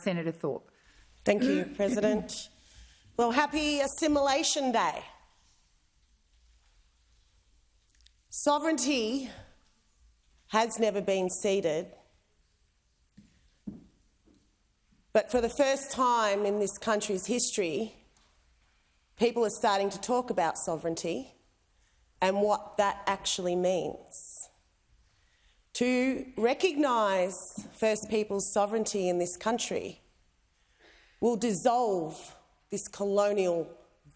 Senator Thorpe. Thank you, President. Well, happy Assimilation Day. Sovereignty has never been ceded, but for the first time in this country's history, people are starting to talk about sovereignty and what that actually means. To recognise First Peoples' sovereignty in this country will dissolve this colonial,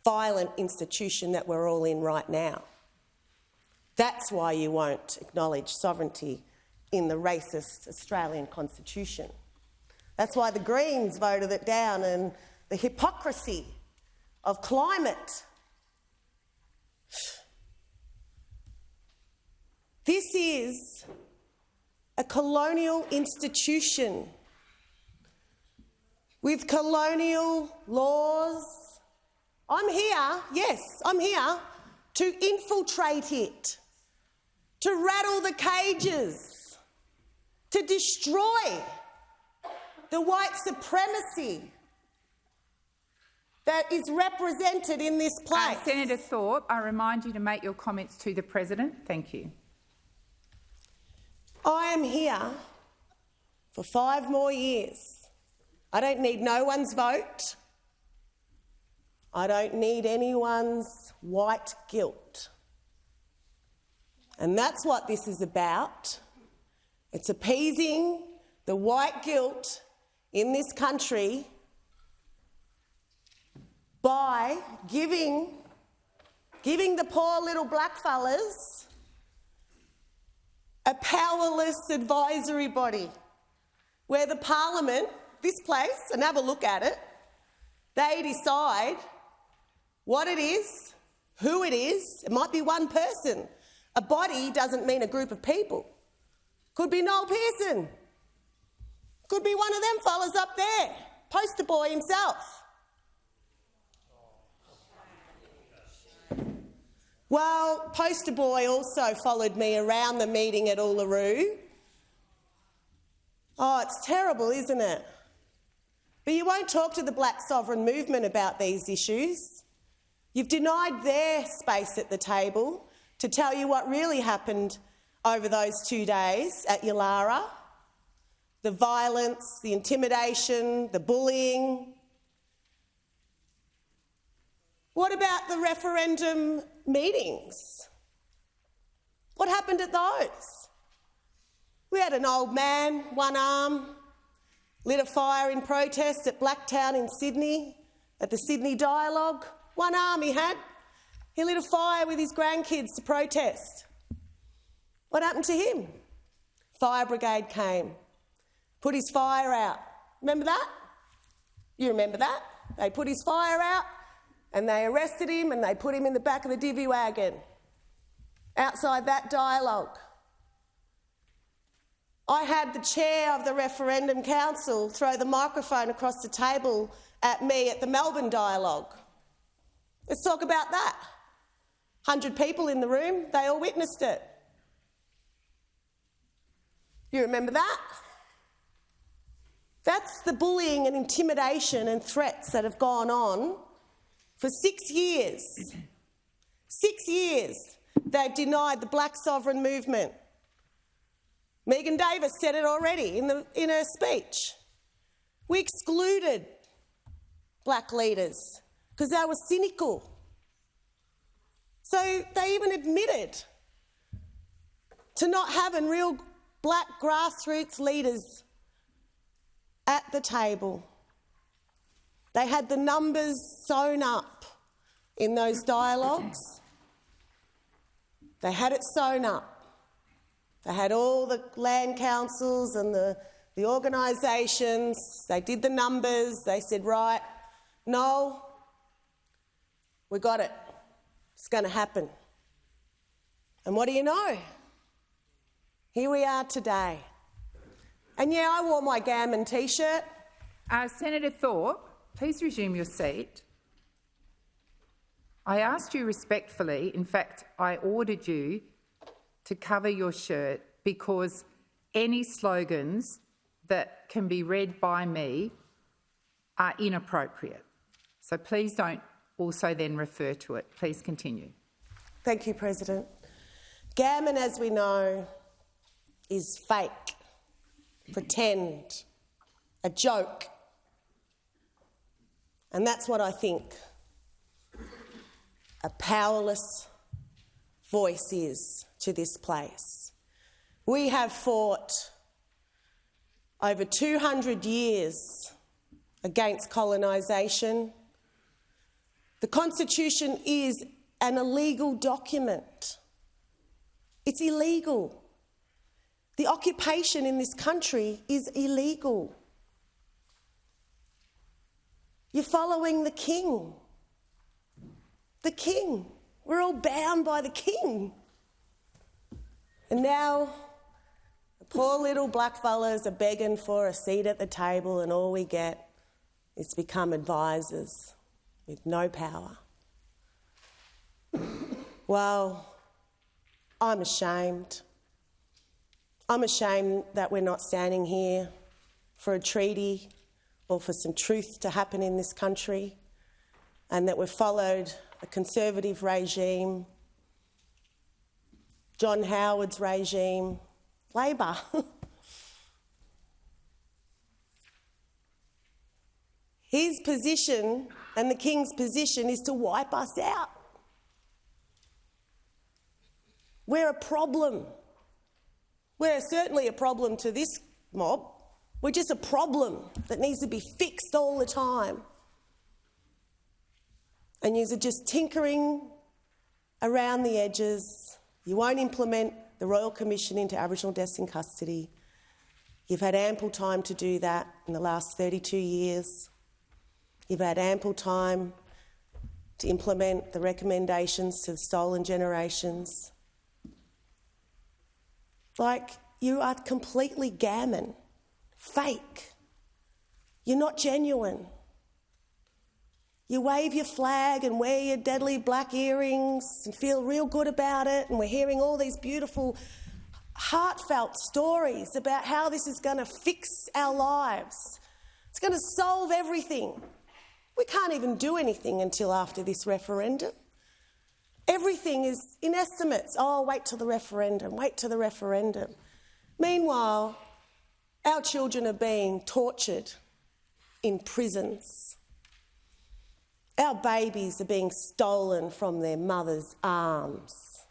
violent institution that we're all in right now. That's why you won't acknowledge sovereignty in the racist Australian Constitution. That's why the Greens voted it down, and the hypocrisy of climate. This is a colonial institution with colonial laws. I'm here, yes, I'm here to infiltrate it, to rattle the cages, to destroy the white supremacy that is represented in this place. Senator Thorpe, I remind you to make your comments to the President. Thank you. I am here for 5 more years. I don't need no one's vote. I don't need anyone's white guilt. And that's what this is about. It's appeasing the white guilt in this country by giving the poor little blackfellas a powerless advisory body where the Parliament, this place, and have a look at it, they decide what it is, who it is. It might be one person. A body doesn't mean a group of people. Could be Noel Pearson. Could be one of them fellas up there, poster boy himself. Well, poster boy also followed me around the meeting at Uluru. Oh, it's terrible, isn't it? But you won't talk to the Black Sovereign movement about these issues. You've denied their space at the table to tell you what really happened over those 2 days at Yulara. The violence, the intimidation, the bullying. What about the referendum meetings? What happened at those? We had an old man, one arm, lit a fire in protest at Blacktown in Sydney, at the Sydney Dialogue. One arm he had. He lit a fire with his grandkids to protest. What happened to him? Fire brigade came, put his fire out. Remember that? You remember that? They put his fire out and they arrested him and they put him in the back of the divvy wagon outside that dialogue. I had the chair of the Referendum Council throw the microphone across the table at me at the Melbourne Dialogue. Let's talk about that. 100 people in the room, they all witnessed it. You remember that? That's the bullying and intimidation and threats that have gone on for 6 years. 6 years they've denied the Black Sovereign movement. Megan Davis said it already in her speech. We excluded black leaders because they were cynical. So they even admitted to not having real black grassroots leaders at the table. They had the numbers sewn up in those dialogues. They had it sewn up. They had all the land councils and the organisations. They did the numbers. They said, right, no, we got it. It's going to happen. And what do you know? Here we are today. And yeah, I wore my gammon T-shirt. Senator Thorpe, please resume your seat. I asked you respectfully, in fact, I ordered you to cover your shirt because any slogans that can be read by me are inappropriate. So please don't also then refer to it. Please continue. Thank you, President. Gammon, as we know, is fake, pretend, a joke. And that's what I think a powerless voice is to this place. We have fought over 200 years against colonisation. The Constitution is an illegal document. It's illegal. The occupation in this country is illegal. You're following the king. The king. We're all bound by the king. And now the poor little blackfellas are begging for a seat at the table, and all we get is to become advisors with no power. Well, I'm ashamed. I'm ashamed that we're not standing here for a treaty or for some truth to happen in this country, and that we've followed a Conservative regime, John Howard's regime, Labor. His position and the King's position is to wipe us out. We're a problem. We're certainly a problem to this mob. We're just a problem that needs to be fixed all the time. And you're just tinkering around the edges. You won't implement the Royal Commission into Aboriginal deaths in custody. You've had ample time to do that in the last 32 years. You've had ample time to implement the recommendations to the stolen generations. Like, you are completely gammon, fake. You're not genuine. You wave your flag and wear your deadly black earrings and feel real good about it, and we're hearing all these beautiful, heartfelt stories about how this is going to fix our lives. It's going to solve everything. We can't even do anything until after this referendum. Everything is in estimates. Oh, wait till the referendum, wait till the referendum. Meanwhile, our children are being tortured in prisons. Our babies are being stolen from their mothers' arms.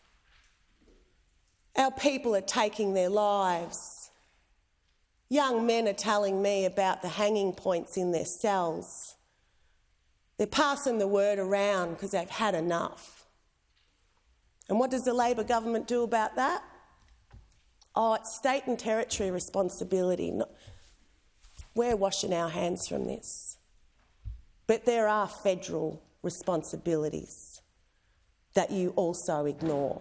Our people are taking their lives. Young men are telling me about the hanging points in their cells. They're passing the word around because they've had enough. And what does the Labor government do about that? Oh, it's state and territory responsibility. We're washing our hands from this. But there are federal responsibilities that you also ignore.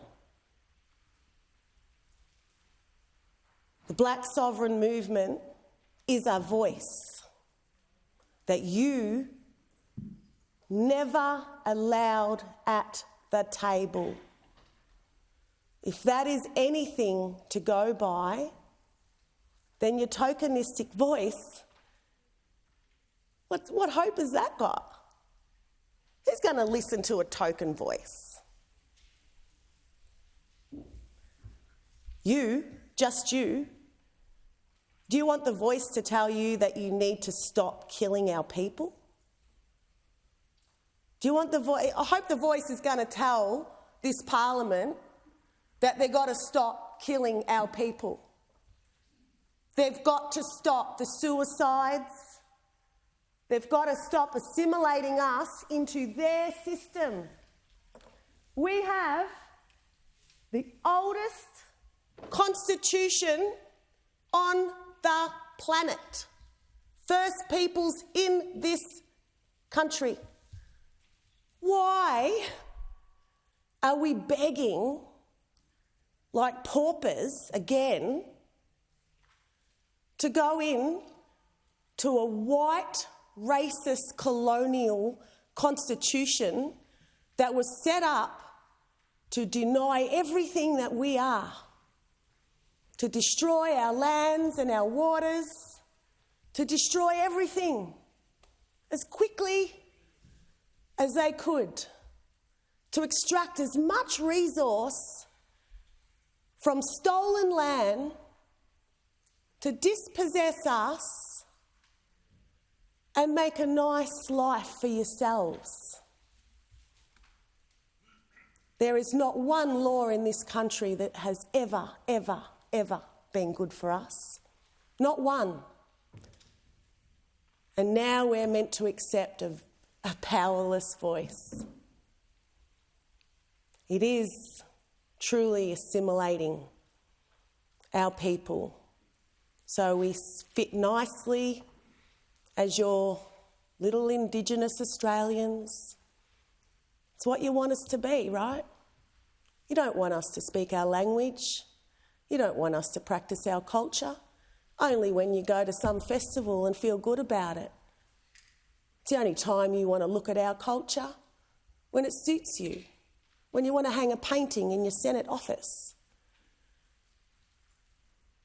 The Black Sovereign Movement is a voice that you never allowed at the table. If that is anything to go by, then your tokenistic voice, what hope has that got? Who's going to listen to a token voice? You, just you. Do you want the voice to tell you that you need to stop killing our people? Do you want the voice? I hope the voice is going to tell this parliament that they've got to stop killing our people. They've got to stop the suicides. They've got to stop assimilating us into their system. We have the oldest constitution on the planet. First peoples in this country. Why are we begging like paupers again to go in to a white, racist, colonial constitution that was set up to deny everything that we are, to destroy our lands and our waters, to destroy everything? as quickly as they could to extract as much resource from stolen land to dispossess us and make a nice life for yourselves. There is not one law in this country that has ever been good for us. Not one. And now we're meant to accept a powerless voice. It is truly assimilating our people so we fit nicely as your little Indigenous Australians. It's what you want us to be, right? You don't want us to speak our language. You don't want us to practice our culture. Only when you go to some festival and feel good about it. It's the only time you want to look at our culture, when it suits you, when you want to hang a painting in your Senate office.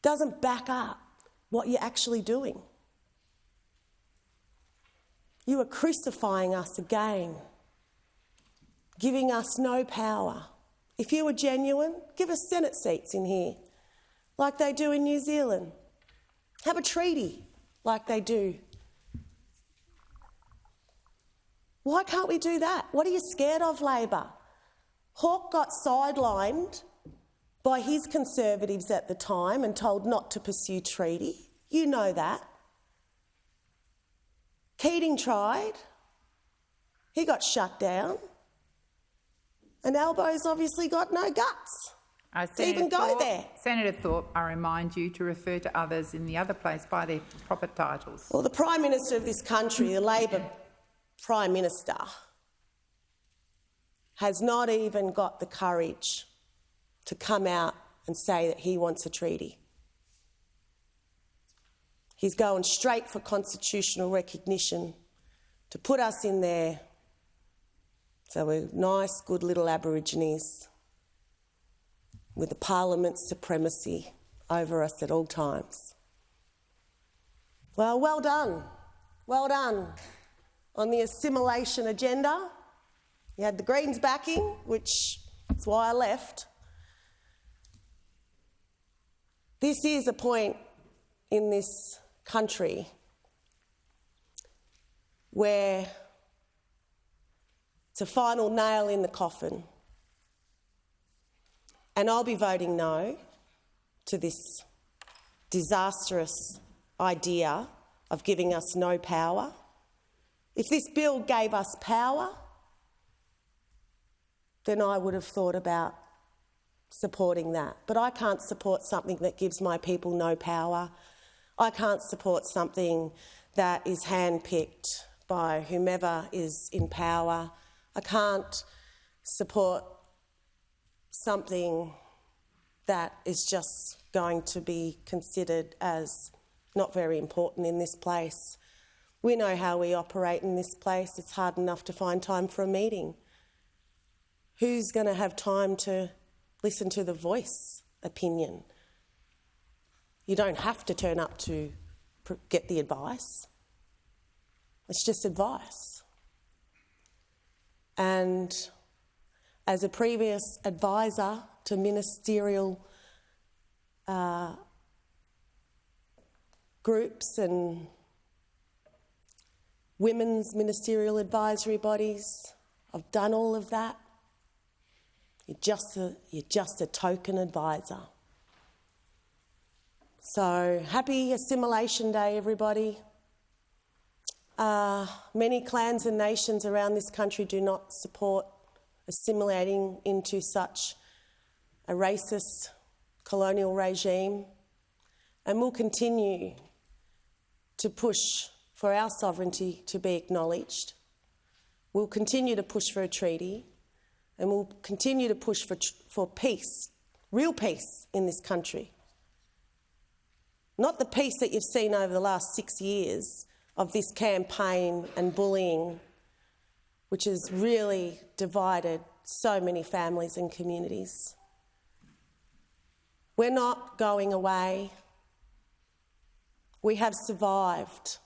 Doesn't back up what you're actually doing. You are crucifying us again, giving us no power. If you were genuine, give us Senate seats in here, like they do in New Zealand. Have a treaty, like they do. Why can't we do that? What are you scared of, Labor? Hawke got sidelined by his Conservatives at the time and told not to pursue treaty. You know that. Keating tried. He got shut down. And Albo's obviously got no guts to even go there. Senator Thorpe, I remind you to refer to others in the other place by their proper titles. Well, the Prime Minister of this country, the Labor Prime Minister, has not even got the courage to come out and say that he wants a treaty. He's going straight for constitutional recognition to put us in there. So we're nice, good little Aborigines with the Parliament's supremacy over us at all times. Well, well done. Well done on the assimilation agenda. You had the Greens backing, which is why I left. This is a point in this country where it's a final nail in the coffin. And I'll be voting no to this disastrous idea of giving us no power. If this bill gave us power, then I would have thought about supporting that. But I can't support something that gives my people no power. I can't support something that is handpicked by whomever is in power. I can't support something that is just going to be considered as not very important in this place. We know how we operate in this place. It's hard enough to find time for a meeting. Who's going to have time to listen to the voice opinion? You don't have to turn up to get the advice. It's just advice. And as a previous advisor to ministerial groups and women's ministerial advisory bodies, I've done all of that. You're just a token advisor. So happy Assimilation Day, everybody. Many clans and nations around this country do not support assimilating into such a racist colonial regime, and will continue to push for our sovereignty to be acknowledged. We'll continue to push for a treaty, and we'll continue to push for peace, real peace in this country. Not the peace that you've seen over the last 6 years of this campaign and bullying, which has really divided so many families and communities. We're not going away. We have survived.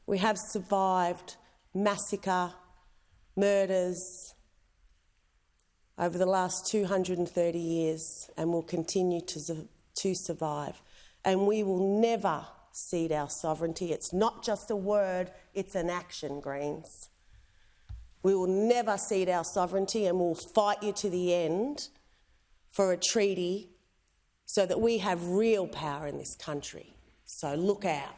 We have survived massacre, murders over the last 230 years and will continue to survive. And we will never cede our sovereignty. It's not just a word, it's an action, Greens. We will never cede our sovereignty, and we'll fight you to the end for a treaty so that we have real power in this country. So look out.